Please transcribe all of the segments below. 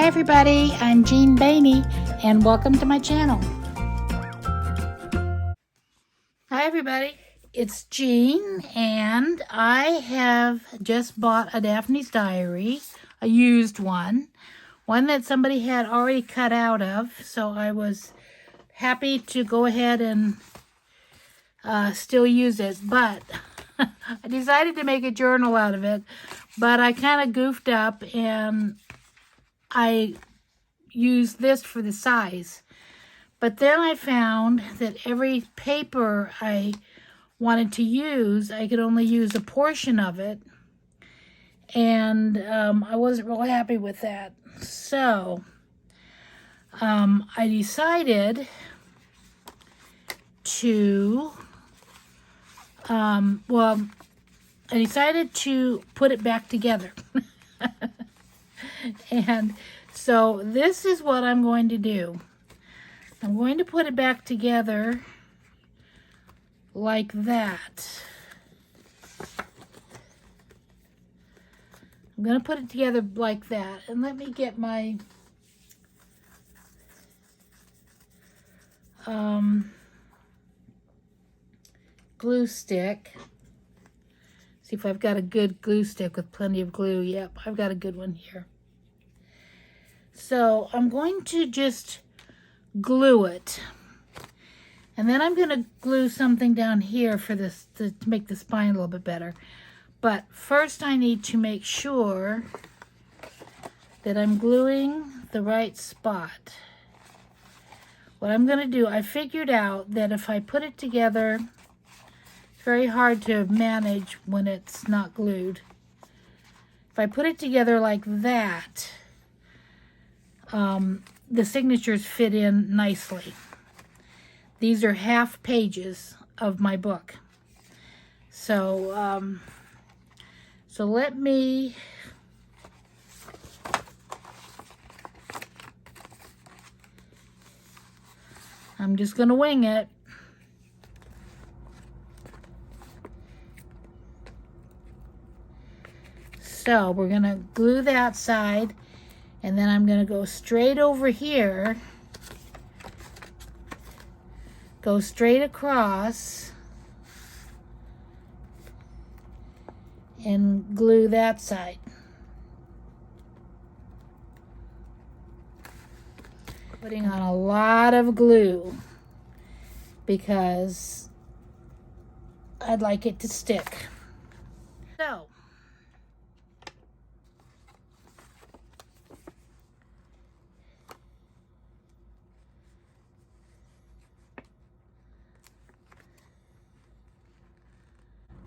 everybody, I'm Jean Bainey and welcome to my channel. Hi everybody, it's Jean and I have just bought a Daphne's diary, a used one that somebody had already cut out of, so I was happy to go ahead and still use it, but I decided to make a journal out of it, but I kind of goofed up and I used this for the size. But then I found that every paper I wanted to use, I could only use a portion of it. And I wasn't real happy with that. So I decided to, put it back together. And so this is what I'm going to do. I'm going to put it back together like that. I'm going to put it together like that. And let me get my glue stick. See if I've got a good glue stick with plenty of glue. Yep, I've got a good one here. So I'm going to just glue it. And then I'm going to glue something down here for this to make the spine a little bit better. But first I need to make sure that I'm gluing the right spot. What I'm going to do, I figured out that if I put it together, it's very hard to manage when it's not glued. If I put it together like that, the signatures fit in nicely. These are half pages of my book. So, so let me I'm just going to wing it. So we're going to glue that side, and then I'm going to go straight over here, go straight across, and glue that side. Putting on a lot of glue because I'd like it to stick.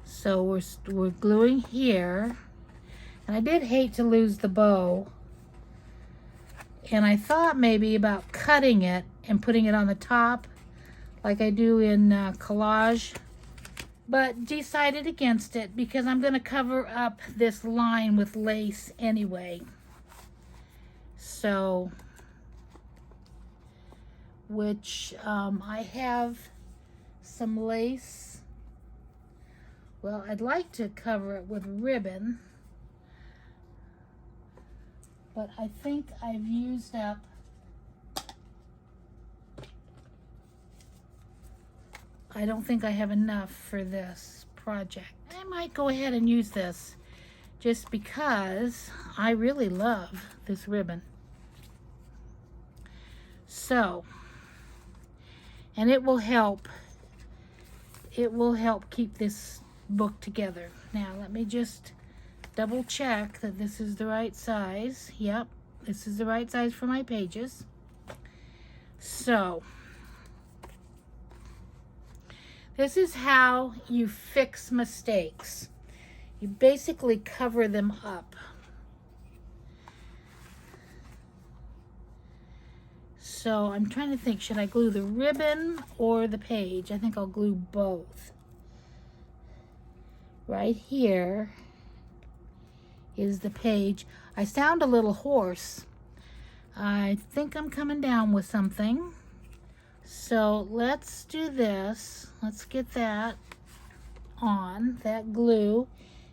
So we're gluing here, and I did hate to lose the bow, and I thought maybe about cutting it and putting it on the top like I do in collage, but decided against it because I'm going to cover up this line with lace anyway. So, which I have some lace. Well, I'd like to cover it with ribbon, but I think I've used up I don't think I have enough for this project. I might go ahead and use this just because I really love this ribbon. So, and it will help keep this book together. Now let me just double check that this is the right size. Yep, this is the right size for my pages. So this is how you fix mistakes. You basically cover them up. So I'm trying to think, should I glue the ribbon or the page? I think I'll glue both. Right here is the page. I sound a little hoarse. I think I'm coming down with something. So let's do this. Let's get that on, that glue.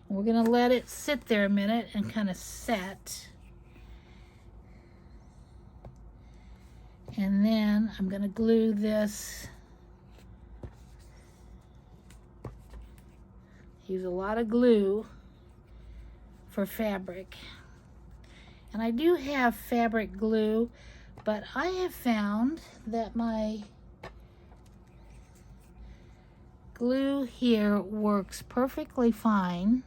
We're going to let it sit there a minute and kind of set. And then I'm going to glue this. Use a lot of glue for fabric. And I do have fabric glue, but I have found that my glue here works perfectly fine.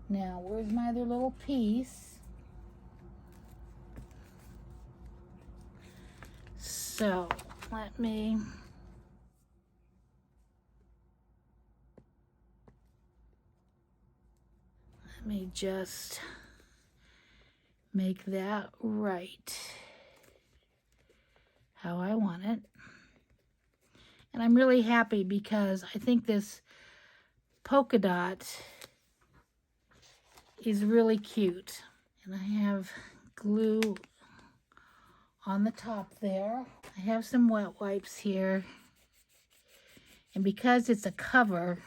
Now, where's my other little piece? So, let me just make that right how I want it. And I'm really happy because I think this polka dot is really cute. And I have glue on the top there. I have some wet wipes here. And because it's a cover,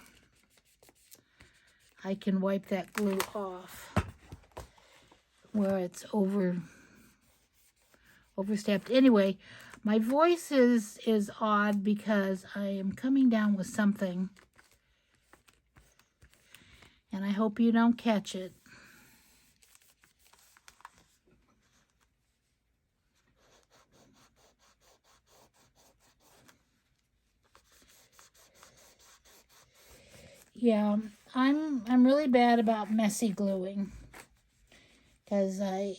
I can wipe that glue off where it's overstepped. Anyway, my voice is odd because I am coming down with something. And I hope you don't catch it. Yeah, I'm really bad about messy gluing because there.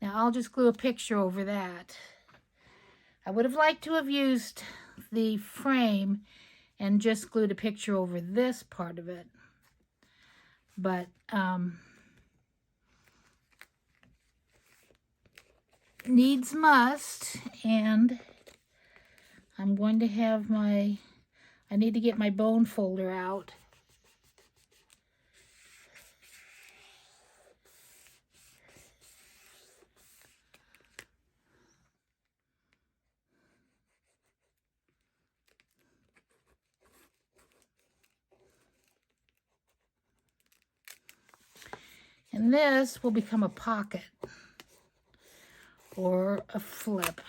Now I'll just glue a picture over that. I would have liked to have used the frame and just glued a picture over this part of it. But needs must, and I'm going to have I need to get my bone folder out. And this will become a pocket or a flip.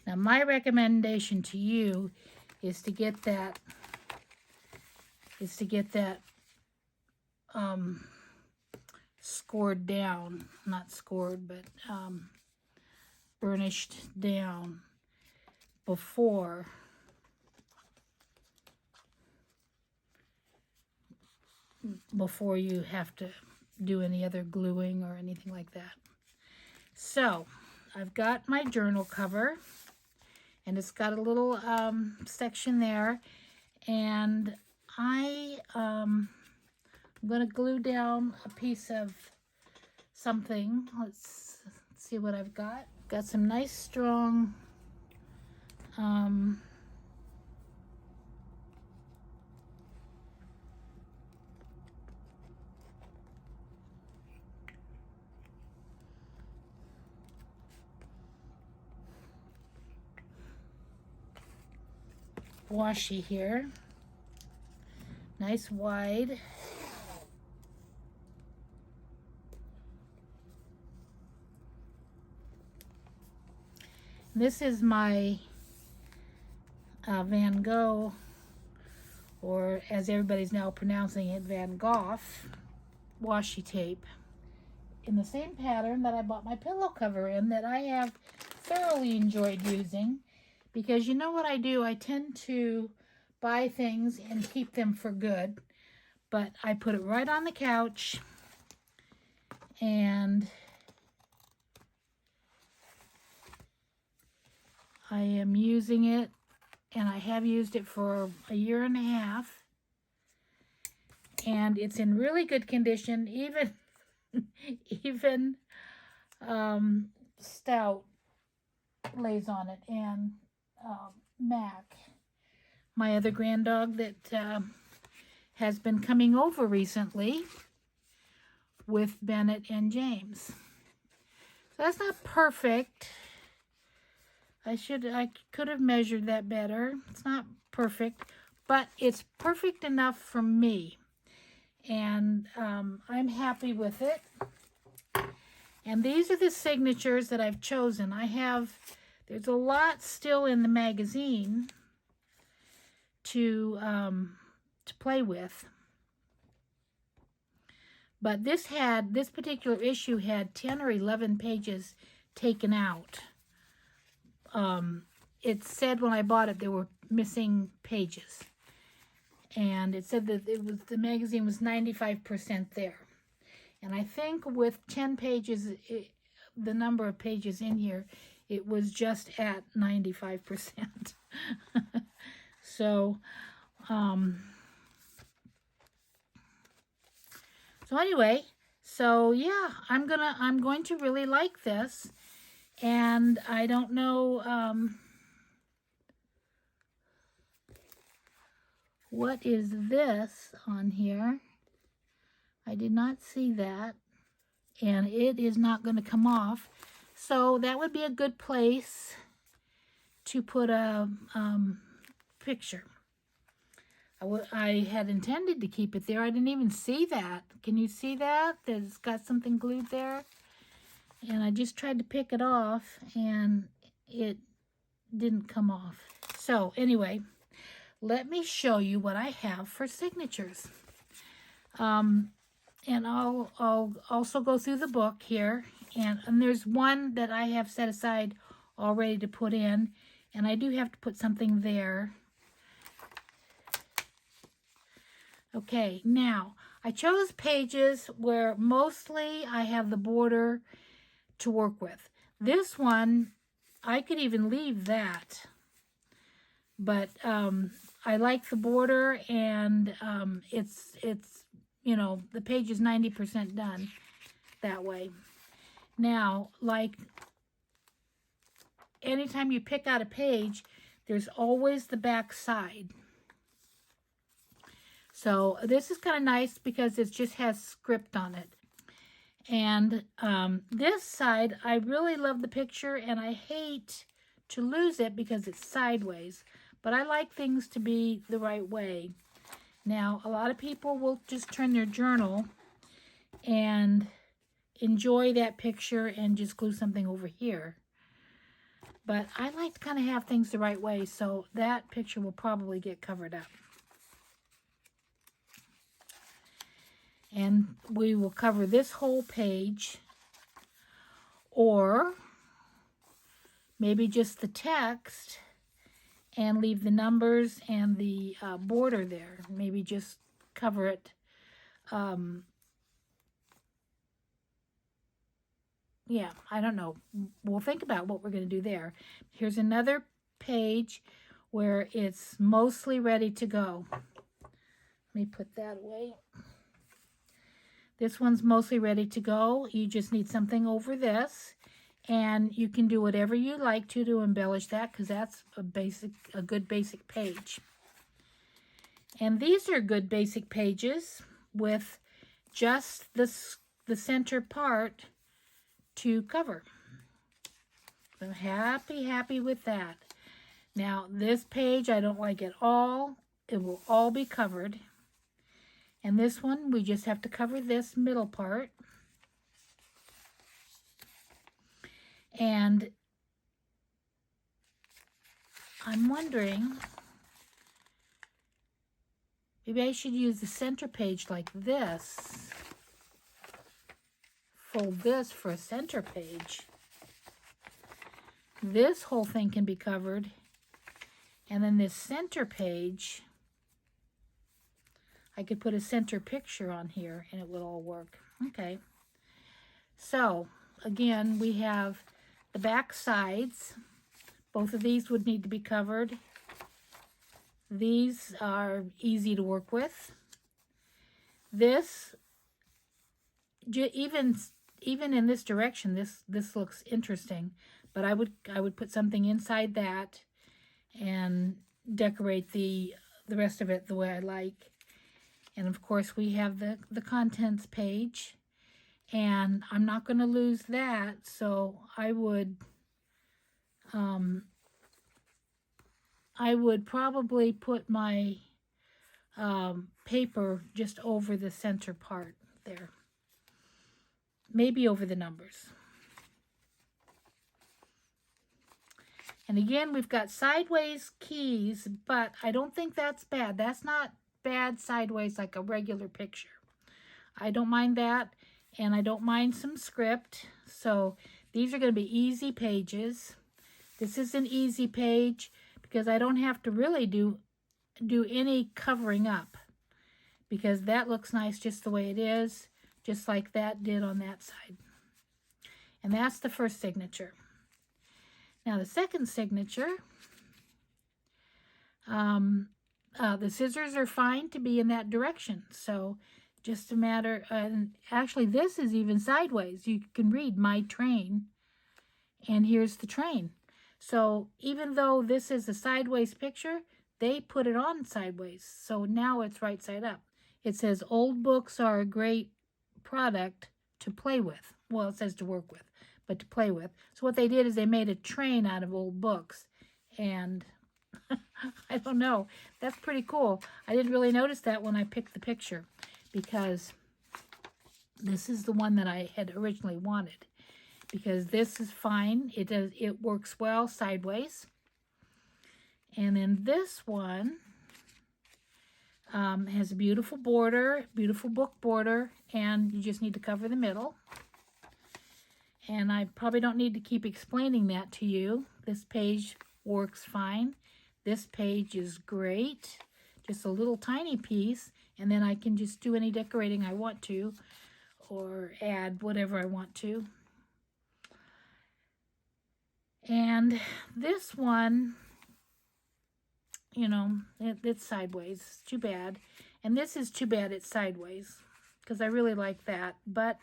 Now my recommendation to you is to get that scored down, not scored, but burnished down before you have to do any other gluing or anything like that. So I've got my journal cover, and it's got a little section there, and I'm going to glue down a piece of something. Let's see what I've got. Got some nice strong washi here. Nice wide. This is my Van Gogh, or as everybody's now pronouncing it, Van Gogh washi tape, in the same pattern that I bought my pillow cover in, that I have thoroughly enjoyed using. Because you know what I do? I tend to buy things and keep them for good. But I put it right on the couch, and I am using it, and I have used it for a year and a half. and it's in really good condition. Even Stout lays on it, and Mac, my other grand dog that has been coming over recently with Bennett and James. So that's not perfect. I could have measured that better. It's not perfect, but it's perfect enough for me. And I'm happy with it. And these are the signatures that I've chosen. There's a lot still in the magazine to play with. But this particular issue had 10 or 11 pages taken out. It said when I bought it there were missing pages. And it said that the magazine was 95% there. And I think with 10 pages, the number of pages in here, it was just at 95%. So anyway, yeah, I'm going to really like this. And I don't know what is this on here. I did not see that, and it is not going to come off. So that would be a good place to put a picture. I had intended to keep it there. I didn't even see that. Can you see that? It's got something glued there. And I just tried to pick it off, and it didn't come off. So anyway, let me show you what I have for signatures. And I'll also go through the book here. And there's one that I have set aside all ready to put in. And I do have to put something there. Okay, now, I chose pages where mostly I have the border to work with. This one, I could even leave that. But I like the border, and it's you know, the page is 90% done that way. Now, like anytime you pick out a page, there's always the back side. So this is kind of nice because it just has script on it. And this side, I really love the picture, and I hate to lose it because it's sideways. But I like things to be the right way. Now, a lot of people will just turn their journal and enjoy that picture and just glue something over here. But I like to kind of have things the right way, so that picture will probably get covered up. And we will cover this whole page, or maybe just the text and leave the numbers and the border there. Maybe just cover it. Yeah, I don't know. We'll think about what we're going to do there. Here's another page where it's mostly ready to go. Let me put that away. This one's mostly ready to go. You just need something over this, and you can do whatever you like to embellish that, because that's a good basic page. And these are good basic pages with just the center part to cover. I'm happy with that. Now this page I don't like at all. It will all be covered. And this one, we just have to cover this middle part. And I'm wondering, maybe I should use the center page like this. Fold this for a center page. This whole thing can be covered. And then this center page, I could put a center picture on here and it would all work. Okay. So, again, we have the back sides. Both of these would need to be covered. These are easy to work with. This, even in this direction, this looks interesting. But I would put something inside that and decorate the rest of it the way I like. And of course we have the contents page, and I'm not going to lose that, so I would probably put my paper just over the center part there, maybe over the numbers. And again, we've got sideways keys, but I don't think that's bad. That's not bad sideways like a regular picture. I don't mind that, and I don't mind some script. So these are going to be easy pages. This is an easy page because I don't have to really do any covering up, because that looks nice just the way it is, just like that did on that side. And that's the first signature. Now the second signature, the scissors are fine to be in that direction. So just a matter, and actually this is even sideways. You can read my train, and here's the train. So even though this is a sideways picture, they put it on sideways. So now it's right side up. It says old books are a great product to play with. Well, it says to work with, but to play with. So what they did is they made a train out of old books. And I don't know, that's pretty cool. I didn't really notice that when I picked the picture, because this is the one that I had originally wanted. Because this is fine. It works well sideways. And then this one has a beautiful border, beautiful book border, and you just need to cover the middle. And I probably don't need to keep explaining that to you. This page works fine. This page is great. Just a little tiny piece, and then I can just do any decorating I want to, or add whatever I want to. And this one, you know, it's sideways. It's too bad. And this is too bad it's sideways, because I really like that. But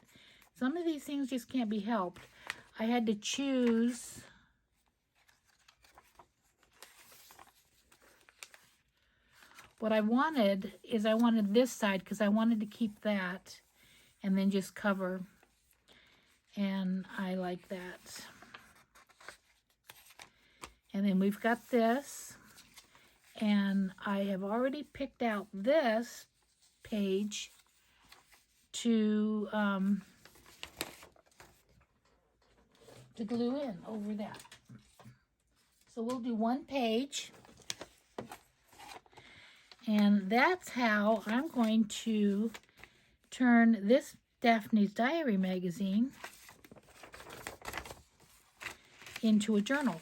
some of these things just can't be helped. I had to choose. What I wanted is I wanted this side, because I wanted to keep that and then just cover. And I like that. And then we've got this. And I have already picked out this page to glue in over that. So we'll do one page. And that's how I'm going to turn this Daphne's Diary magazine into a journal.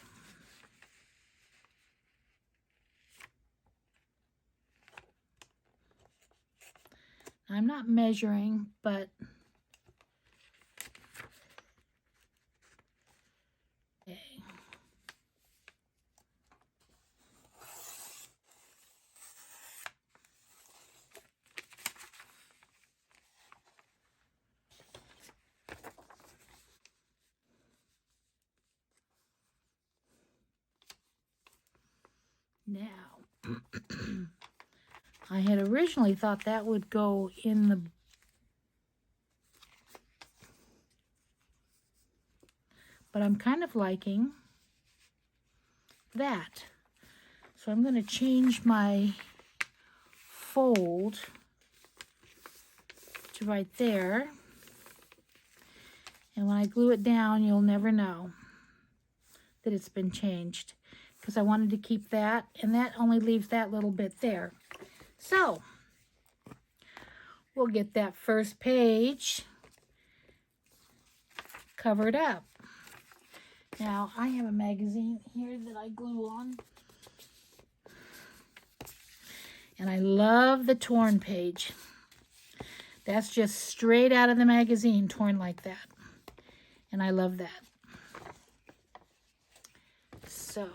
I'm not measuring, but okay. Now, I had originally thought that would go in the, but I'm kind of liking that. So I'm going to change my fold to right there. And when I glue it down, you'll never know that it's been changed, because I wanted to keep that, and that only leaves that little bit there. So we'll get that first page covered up. Now I have a magazine here that I glue on, and I love the torn page. That's just straight out of the magazine, torn like that, and I love that. So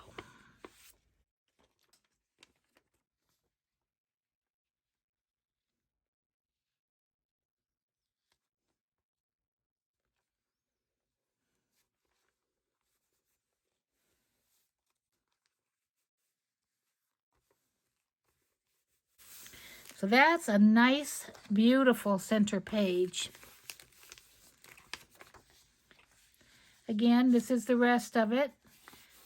So that's a nice, beautiful center page. Again, this is the rest of it.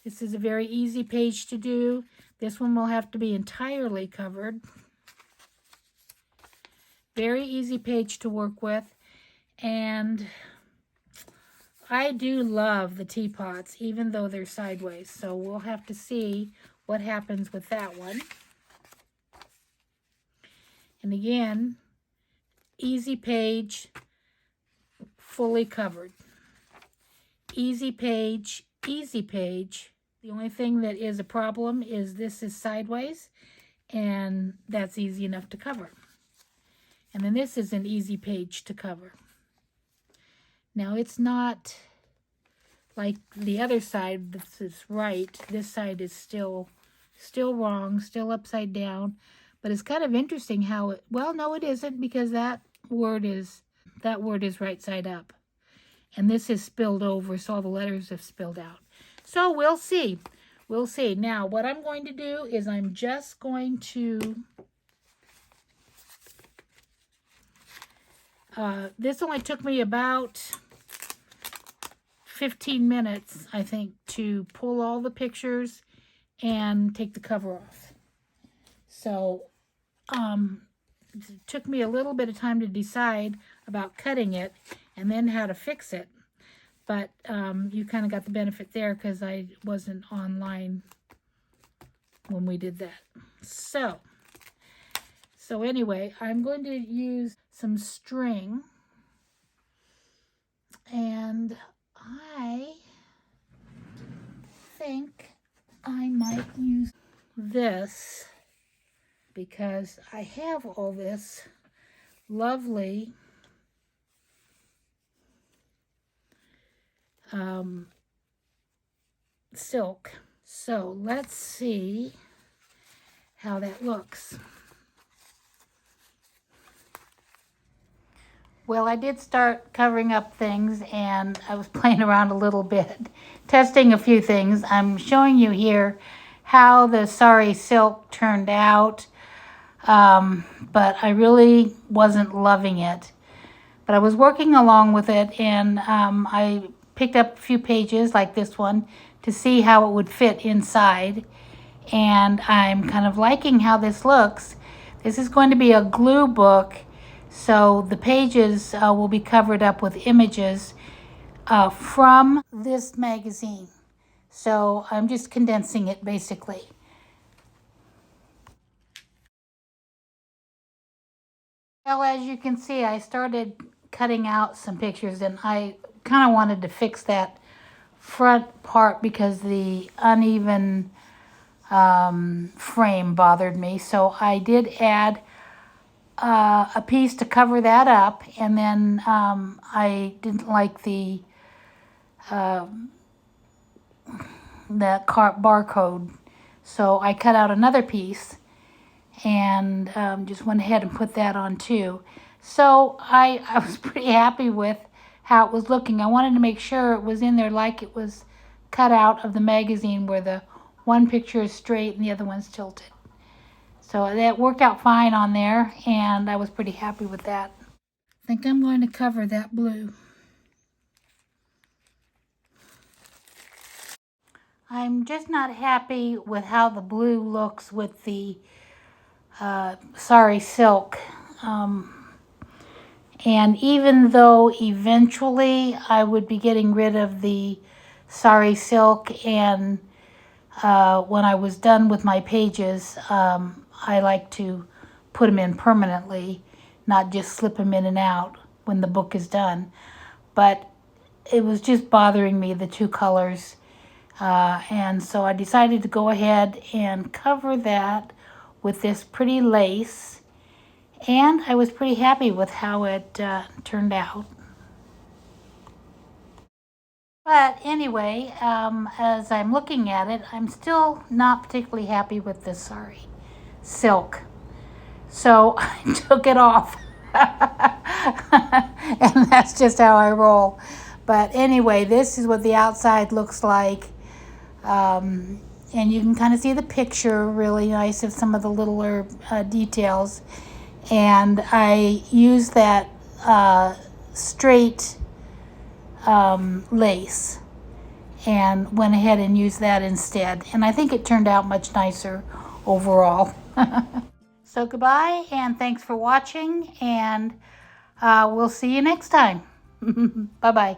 This is a very easy page to do. This one will have to be entirely covered. Very easy page to work with. And I do love the teapots, even though they're sideways. So we'll have to see what happens with that one. And again, easy page, fully covered. Easy page, easy page. The only thing that is a problem is this is sideways, and that's easy enough to cover. And then this is an easy page to cover. Now it's not like the other side. This is right. This side is still wrong, still upside down. But it's kind of interesting how it, well, no, it isn't, because that word is right side up. And this is spilled over, so all the letters have spilled out. So we'll see. We'll see. Now, what I'm going to do is I'm just going to, this only took me about 15 minutes, I think, to pull all the pictures and take the cover off. So, it took me a little bit of time to decide about cutting it and then how to fix it. But you kind of got the benefit there because I wasn't online when we did that. So anyway, I'm going to use some string. And I think I might use this because I have all this lovely silk. So let's see how that looks. Well, I did start covering up things, and I was playing around a little bit, testing a few things. I'm showing you here how the sari silk turned out, but I really wasn't loving it. But I was working along with it, and I picked up a few pages like this one to see how it would fit inside. And I'm kind of liking how this looks. This is going to be a glue book, so the pages will be covered up with images from this magazine. So I'm just condensing it basically. Well, as you can see, I started cutting out some pictures, and I kind of wanted to fix that front part because the uneven frame bothered me. So I did add a piece to cover that up, and then I didn't like the barcode, so I cut out another piece and just went ahead and put that on too. So I was pretty happy with how it was looking. I wanted to make sure it was in there like it was cut out of the magazine, where the one picture is straight and the other one's tilted. So that worked out fine on there, and I was pretty happy with that. I think I'm going to cover that blue. I'm just not happy with how the blue looks with the sari silk. And even though eventually I would be getting rid of the sari silk, and when I was done with my pages, I like to put them in permanently, not just slip them in and out when the book is done. But it was just bothering me, the two colors. And so I decided to go ahead and cover that with this pretty lace. And I was pretty happy with how it turned out. But anyway, as I'm looking at it, I'm still not particularly happy with this sari silk. So I took it off. And that's just how I roll. But anyway, this is what the outside looks like. And you can kind of see the picture really nice of some of the littler details. and I used that straight lace and went ahead and used that instead. And I think it turned out much nicer overall. So goodbye and thanks for watching, and we'll see you next time. Bye-bye.